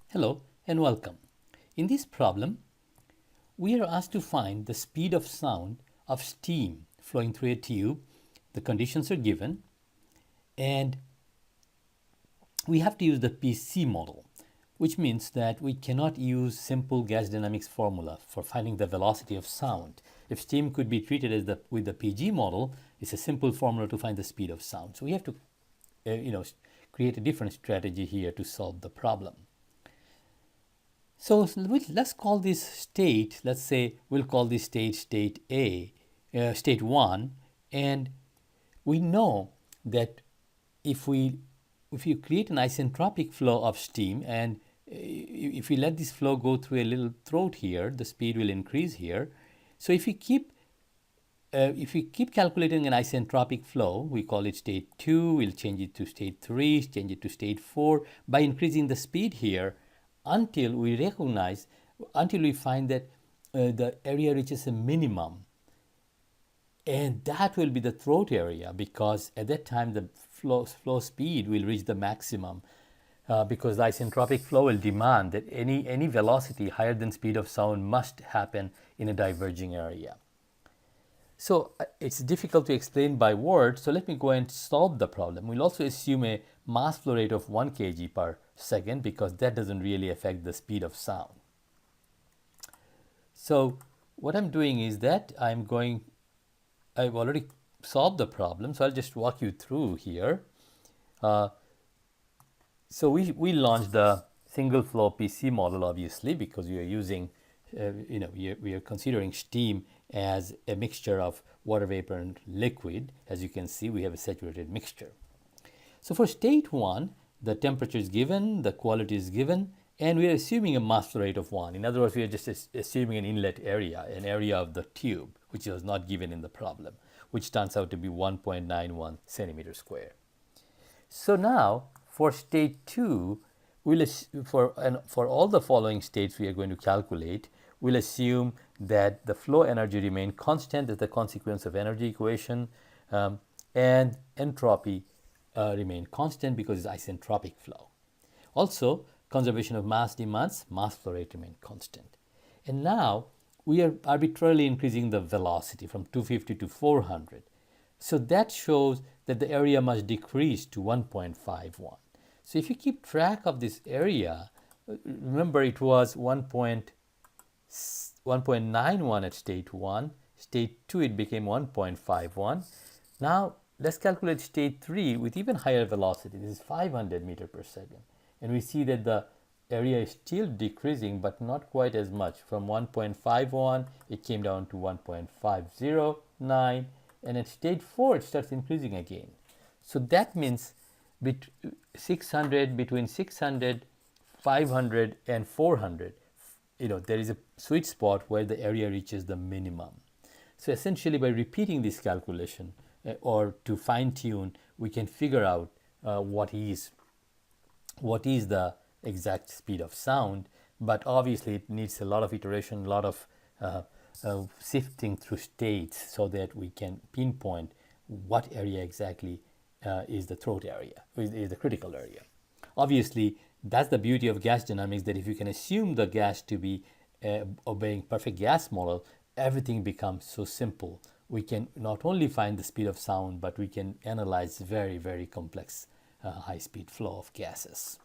Hello and welcome. In this problem, we are asked to find the speed of sound of steam flowing through a tube. The conditions are given, and we have to use the PC model, which means that we cannot use simple gas dynamics formula for finding the velocity of sound. If steam could be treated as with the PG model, it's a simple formula to find the speed of sound. So we have to create a different strategy here to solve the problem. So let's call this state, let's say we'll call this state A, state 1, and we know that if you create an isentropic flow of steam and if we let this flow go through a little throat here, the speed will increase here. So if we keep calculating an isentropic flow, we call it state 2, we'll change it to state 3, change it to state 4 by increasing the speed here until we find that the area reaches a minimum. And that will be the throat area, because at that time the flow speed will reach the maximum, because the isentropic flow will demand that any velocity higher than speed of sound must happen in a diverging area. So it's difficult to explain by words, so let me go and solve the problem. We'll also assume a mass flow rate of 1 kg per second, because that doesn't really affect the speed of sound. So what I'm doing is that I've already solved the problem, so I'll just walk you through here. So we launched the single flow PC model, obviously, because we are using, we are considering steam as a mixture of water vapor and liquid. As you can see, we have a saturated mixture. So for state 1, the temperature is given, the quality is given, and we are assuming a mass flow rate of 1. In other words, we are just assuming an inlet area, an area of the tube, which was not given in the problem, which turns out to be 1.91 centimeters square. So now, for state 2, for all the following states we are going to calculate, we'll assume that the flow energy remain constant as the consequence of energy equation, and entropy remain constant because it's isentropic flow. Also, conservation of mass demands mass flow rate remain constant. And now we are arbitrarily increasing the velocity from 250 to 400. So that shows that the area must decrease to 1.51. So if you keep track of this area, remember it was 1.91 at state 1. State 2, it became 1.51. Now let's calculate state 3 with even higher velocity. This is 500 meters per second. And we see that the area is still decreasing, but not quite as much. From 1.51, it came down to 1.509. And at state 4, it starts increasing again. So that means between 600, 500, and 400, there is a sweet spot where the area reaches the minimum. So essentially, by repeating this calculation or to fine tune, we can figure out what is the exact speed of sound. But obviously, it needs a lot of iteration, a lot of sifting through states so that we can pinpoint what area exactly is the throat area, is the critical area. Obviously, that's the beauty of gas dynamics, that if you can assume the gas to be obeying perfect gas model, everything becomes so simple. We can not only find the speed of sound, but we can analyze very, very complex high-speed flow of gases.